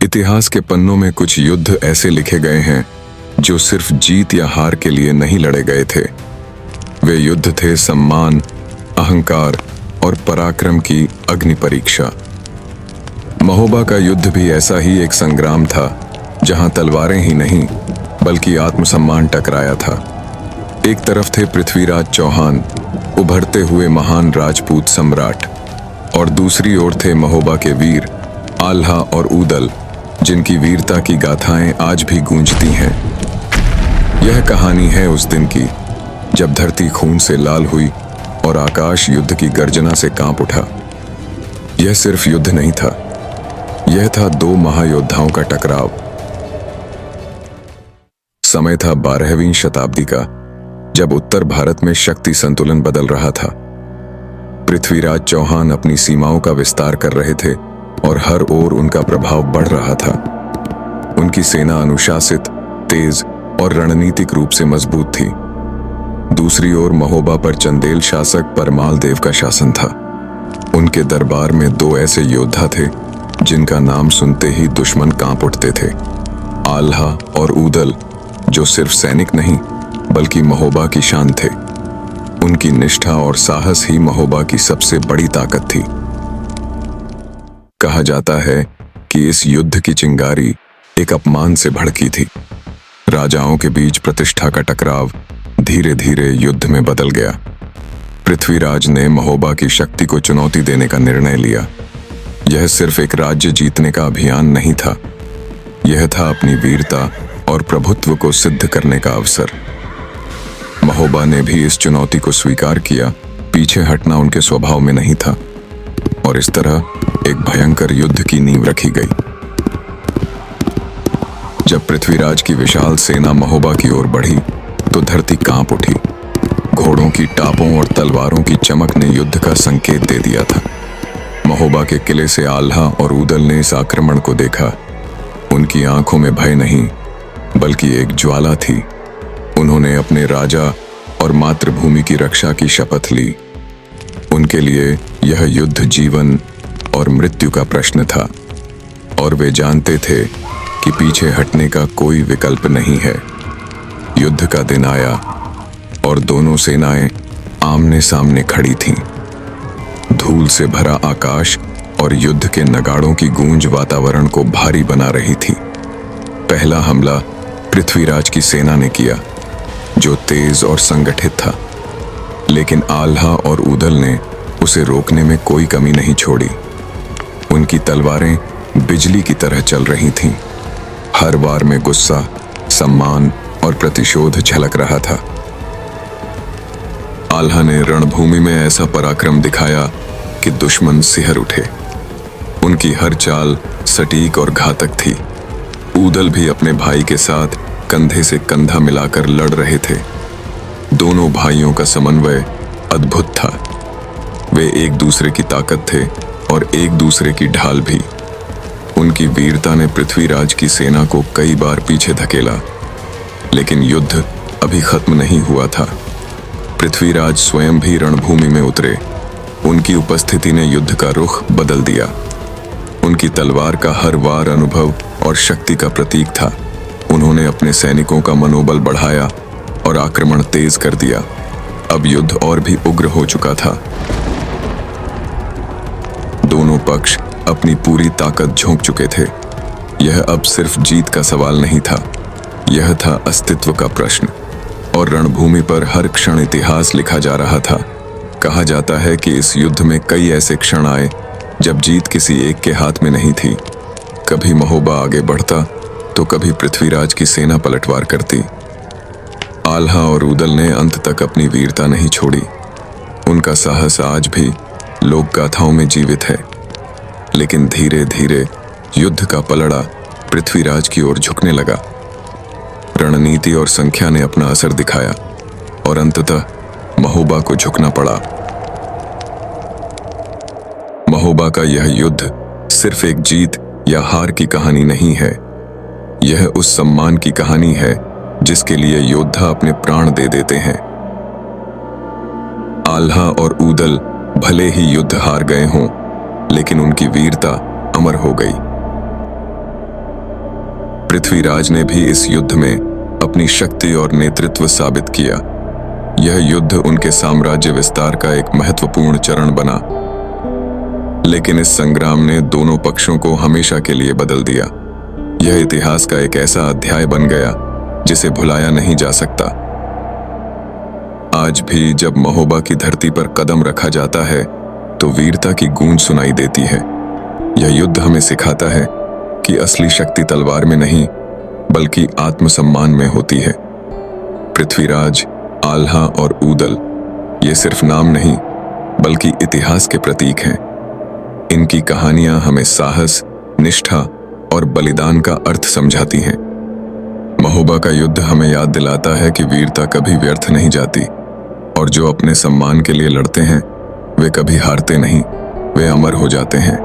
इतिहास के पन्नों में कुछ युद्ध ऐसे लिखे गए हैं जो सिर्फ जीत या हार के लिए नहीं लड़े गए थे। वे युद्ध थे सम्मान, अहंकार और पराक्रम की अग्नि परीक्षा। महोबा का युद्ध भी ऐसा ही एक संग्राम था, जहां तलवारें ही नहीं बल्कि आत्मसम्मान टकराया था। एक तरफ थे पृथ्वीराज चौहान, उभरते हुए महान राजपूत सम्राट, और दूसरी ओर थे महोबा के वीर आल्हा और ऊदल, जिनकी वीरता की गाथाएं आज भी गूंजती हैं। यह कहानी है उस दिन की जब धरती खून से लाल हुई और आकाश युद्ध की गर्जना से कांप उठा। यह सिर्फ युद्ध नहीं था, यह था दो महायोद्धाओं का टकराव। समय था 12वीं शताब्दी का, जब उत्तर भारत में शक्ति संतुलन बदल रहा था। पृथ्वीराज चौहान अपनी सीमाओं का विस्तार कर रहे थे और हर ओर उनका प्रभाव बढ़ रहा था। उनकी सेना अनुशासित, तेज और रणनीतिक रूप से मजबूत थी। दूसरी ओर महोबा पर चंदेल शासक परमाल देव का शासन था। उनके दरबार में दो ऐसे योद्धा थे जिनका नाम सुनते ही दुश्मन कांप उठते थे, आल्हा और ऊदल, जो सिर्फ सैनिक नहीं बल्कि महोबा की शान थे। उनकी निष्ठा और साहस ही महोबा की सबसे बड़ी ताकत थी। कहा जाता है कि इस युद्ध की चिंगारी एक अपमान से भड़की थी। राजाओं के बीच प्रतिष्ठा का टकराव धीरे धीरे युद्ध में बदल गया। पृथ्वीराज ने महोबा की शक्ति को चुनौती देने का निर्णय लिया। यह सिर्फ एक राज्य जीतने का अभियान नहीं था, यह था अपनी वीरता और प्रभुत्व को सिद्ध करने का अवसर। महोबा ने भी इस चुनौती को स्वीकार किया। पीछे हटना उनके स्वभाव में नहीं था, और इस तरह एक भयंकर युद्ध की नींव रखी गई। जब पृथ्वीराज की विशाल सेना महोबा की ओर बढ़ी तो धरती कांप उठी। घोड़ों की टापों और तलवारों की चमक ने युद्ध का संकेत दे दिया था। महोबा के किले से आल्हा और ऊदल ने इस आक्रमण को देखा। उनकी आंखों में भय नहीं बल्कि एक ज्वाला थी। उन्होंने अपने राजा और मातृभूमि की रक्षा की शपथ ली। उनके लिए यह युद्ध जीवन और मृत्यु का प्रश्न था, और वे जानते थे कि पीछे हटने का कोई विकल्प नहीं है। युद्ध का दिन आया और दोनों सेनाएं आमने सामने खड़ी थीं। धूल से भरा आकाश और युद्ध के नगाड़ों की गूंज वातावरण को भारी बना रही थी। पहला हमला पृथ्वीराज की सेना ने किया, जो तेज और संगठित था, लेकिन आल्हा और ऊदल ने उसे रोकने में कोई कमी नहीं छोड़ी। उनकी तलवारें बिजली की तरह चल रही थीं। हर वार में गुस्सा, सम्मान और प्रतिशोध झलक रहा था। आल्हा ने रणभूमि में ऐसा पराक्रम दिखाया कि दुश्मन सिहर उठे। उनकी हर चाल सटीक और घातक थी। ऊदल भी अपने भाई के साथ कंधे से कंधा मिलाकर लड़ रहे थे। दोनों भाइयों का समन्वय अद्भुत था। वे एक दूसरे की ताकत थे और एक दूसरे की ढाल भी। उनकी वीरता ने पृथ्वीराज की सेना को कई बार पीछे धकेला, लेकिन युद्ध अभी खत्म नहीं हुआ था। पृथ्वीराज स्वयं भी रणभूमि में उतरे। उनकी उपस्थिति ने युद्ध का रुख बदल दिया। उनकी तलवार का हर वार अनुभव और शक्ति का प्रतीक था। उन्होंने अपने सैनिकों का मनोबल बढ़ाया और आक्रमण तेज कर दिया। अब युद्ध और भी उग्र हो चुका था। दोनों पक्ष अपनी पूरी ताकत झोंक चुके थे। यह अब सिर्फ जीत का सवाल नहीं था, यह था अस्तित्व का प्रश्न, और रणभूमि पर हर क्षण इतिहास लिखा जा रहा था। कहा जाता है कि इस युद्ध में कई ऐसे क्षण आए जब जीत किसी एक के हाथ में नहीं थी। कभी महोबा आगे बढ़ता तो कभी पृथ्वीराज की सेना पलटवार करती। आल्हा और ऊदल ने अंत तक अपनी वीरता नहीं छोड़ी। उनका साहस आज भी लोक गाथाओं में जीवित है। लेकिन धीरे धीरे युद्ध का पलड़ा पृथ्वीराज की ओर झुकने लगा। रणनीति और संख्या ने अपना असर दिखाया और अंततः महोबा को झुकना पड़ा। महोबा का यह युद्ध सिर्फ एक जीत या हार की कहानी नहीं है, यह उस सम्मान की कहानी है जिसके लिए योद्धा अपने प्राण दे देते हैं। आल्हा और ऊदल भले ही युद्ध हार गए हों, लेकिन उनकी वीरता अमर हो गई। पृथ्वीराज ने भी इस युद्ध में अपनी शक्ति और नेतृत्व साबित किया। यह युद्ध उनके साम्राज्य विस्तार का एक महत्वपूर्ण चरण बना, लेकिन इस संग्राम ने दोनों पक्षों को हमेशा के लिए बदल दिया। यह इतिहास का एक ऐसा अध्याय बन गया जिसे भुलाया नहीं जा सकता। आज भी जब महोबा की धरती पर कदम रखा जाता है तो वीरता की गूंज सुनाई देती है। यह युद्ध हमें सिखाता है कि असली शक्ति तलवार में नहीं बल्कि आत्मसम्मान में होती है। पृथ्वीराज, आल्हा और ऊदल ये सिर्फ नाम नहीं बल्कि इतिहास के प्रतीक हैं। इनकी कहानियां हमें साहस, निष्ठा और बलिदान का अर्थ समझाती हैं। महोबा का युद्ध हमें याद दिलाता है कि वीरता कभी व्यर्थ नहीं जाती और जो अपने सम्मान के लिए लड़ते हैं वे कभी हारते नहीं, वे अमर हो जाते हैं।